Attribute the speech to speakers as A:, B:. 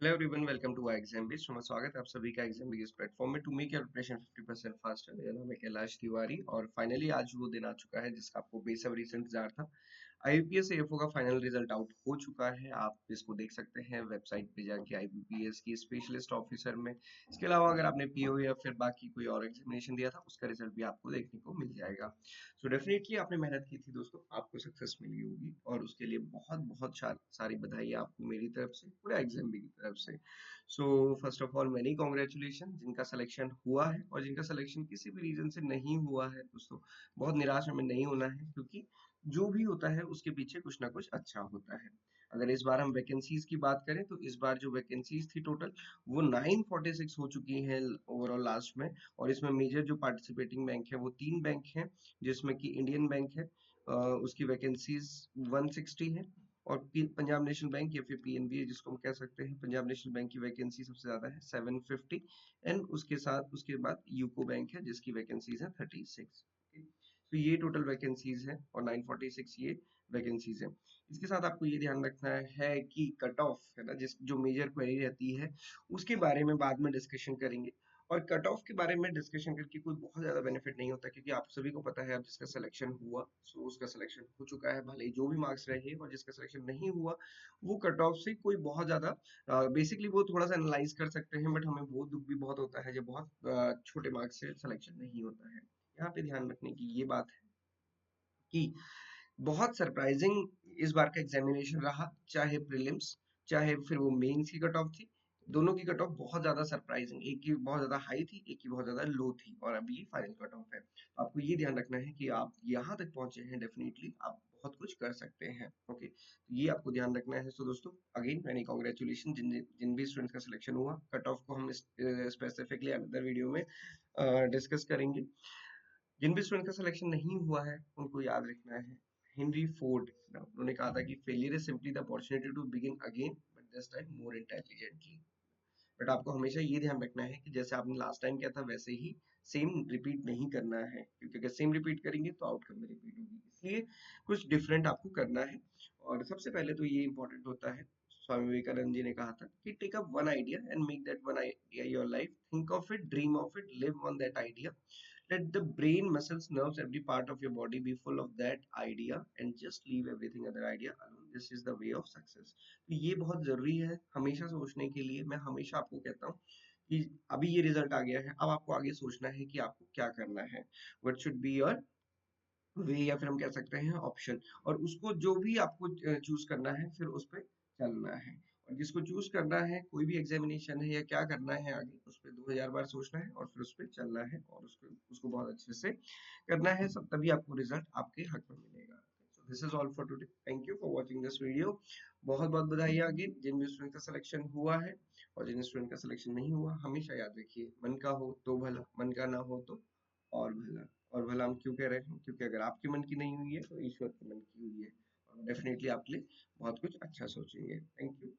A: Hello everyone, welcome to exam base. मैं स्वागत है आप सभी का एग्जाम बेस प्लेटफॉर्म में। To make your preparation 50% faster, मेरा नाम है कैलाश तिवारी और फाइनली आज वो दिन आ चुका है जिसका आपको बेसब्री से इंतजार था। आईबीपीएस एएफओ का फाइनल रिजल्ट आउट हो चुका है। आप इसको देख सकते हैं वेबसाइट पे जाके आईबीपीएस की स्पेशलिस्ट ऑफिसर में। इसके अलावा अगर आपने पीओ या फिर बाकी कोई और एग्जामिनेशन दिया था उसका रिजल्ट भी आपको देखने को मिल जाएगा। सो डेफिनेटली आपने मेहनत की थी दोस्तों, आपको सक्सेस मिली होगी और उसके लिए बहुत बहुत सारी बधाई आपको मेरी तरफ से, पूरे एग्जाम की तरफ से। So first of all many congratulation जिनका सिलेक्शन हुआ है, और जिनका सिलेक्शन किसी भी रीजन से नहीं हुआ है दोस्तों, बहुत निराश हमें नहीं होना है, क्योंकि जो भी होता है उसके पीछे कुछ ना कुछ अच्छा होता है। अगर इस बार हम वैकेंसीज की बात करें तो इस बार जो वैकेंसीज थी टोटल, वो 946 हो चुकी हैं ओवरऑल लास्ट में। और इसमें मेजर जो पार्टिसिपेटिंग बैंक है वो 3 बैंक हैं, जिसमें कि इंडियन बैंक है, उसकी वैकेंसीज 160 है। और पंजाब नेशनल बैंक या फिर पीएनबी जिसको हम कह सकते हैं, पंजाब नेशनल बैंक की वैकेंसी सबसे ज्यादा है 750। एंड उसके साथ उसके बाद यूको बैंक है जिसकी वैकेंसीज है 36। तो ये टोटल वैकेंसीज है और 946 ये वैकेंसीज है। इसके साथ आपको ये ध्यान रखना है कि कट ऑफ है ना, जिस जो मेजर क्वेरी रहती है उसके बारे में बाद में डिस्कशन करेंगे। और कट ऑफ के बारे में डिस्कशन करके कोई बहुत ज्यादा बेनिफिट नहीं होता, क्योंकि आप सभी को पता है अब जिसका सिलेक्शन हुआ सो उसका सिलेक्शन हो चुका है, भले ही जो भी मार्क्स रहे। और जिसका सिलेक्शन नहीं हुआ वो कट ऑफ से कोई बहुत ज्यादा, बेसिकली वो थोड़ा सा एनालाइज कर सकते हैं, बट हमें वो दुख भी बहुत होता है जब बहुत छोटे मार्क्स से सिलेक्शन नहीं होता है। यहाँ पे ध्यान रखने की ये बात है कि बहुत सरप्राइजिंग इस बार का एग्जामिनेशन रहा, चाहे प्रीलिम्स चाहे फिर वो मेंस की कट ऑफ थी। दोनों की कट ऑफ बहुत ज्यादा सरप्राइजिंग, एक की बहुत ज्यादा हाई थी, एक की बहुत ज्यादा लो थी, और अभी फाइनल कट ऑफ है। तो आपको ये ध्यान रखना है कि आप यहाँ तक पहुंचे हैं, डेफिनेटली आप बहुत कुछ कर सकते हैं। ओके, तो ये आपको ध्यान रखना है। सो दोस्तों, अगेन मैनी कॉन्ग्रेचुलेशन जिन जिन भी स्टूडेंट्स का सिलेक्शन हुआ। कट ऑफ को हम स्पेसिफिकली अनदर वीडियो में डिस्कस करेंगे। जिन भी स्टूडेंट का सिलेक्शन नहीं हुआ है उनको याद रखना है, हेनरी फोर्ड उन्होंने कहा था कि failure is simply the opportunity to begin again, but this time more intelligently. But आपको हमेशा ये ध्यान रखना है कि जैसे आपने लास्ट टाइम किया था वैसे ही सेम रिपीट नहीं करना है, क्योंकि अगर सेम रिपीट करेंगे तो आउटकम में रिपीट होगी, इसलिए कुछ डिफरेंट आपको करना है। और सबसे पहले तो ये इंपॉर्टेंट होता है, स्वामी विवेकानंद जी ने कहा था कि take up one idea and make that one idea your life, think of it, dream of it, live on that idea, let the brain, muscles, nerves, every part of your body be full of that idea and just leave everything other idea alone. This is the way of success. तो ये बहुत जरूरी है हमेशा सोचने के लिए। मैं हमेशा आपको कहता हूँ कि अभी ये रिजल्ट आ गया है, अब आपको आगे सोचना है कि आपको क्या करना है, what should be your वे, या फिर हम कह सकते हैं ऑप्शन। और उसको जो भी आपको चूज करना है फिर उस पर चलना है। और जिसको चूज करना है, कोई भी एग्जामिनेशन है या क्या करना है आगे, उस पर 2000 बार सोचना है और फिर उस पर चलना है और उसको उसको बहुत अच्छे से करना है, सब तभी आपको रिजल्ट आपके हक में मिलेगा। So this is all for today, thank you for watching this video. बहुत बहुत बधाई आगे जिन भी स्टूडेंट का सिलेक्शन हुआ है, और जिन स्टूडेंट का सिलेक्शन नहीं हुआ हमेशा याद रखिए, मन का हो तो भला, मन का ना हो तो और भला। और भला हम क्यों कह रहे हैं, क्योंकि अगर आपके मन की नहीं हुई है तो ईश्वर के मन की हुई है, और डेफिनेटली आपके लिए बहुत कुछ अच्छा सोचेंगे। Thank you.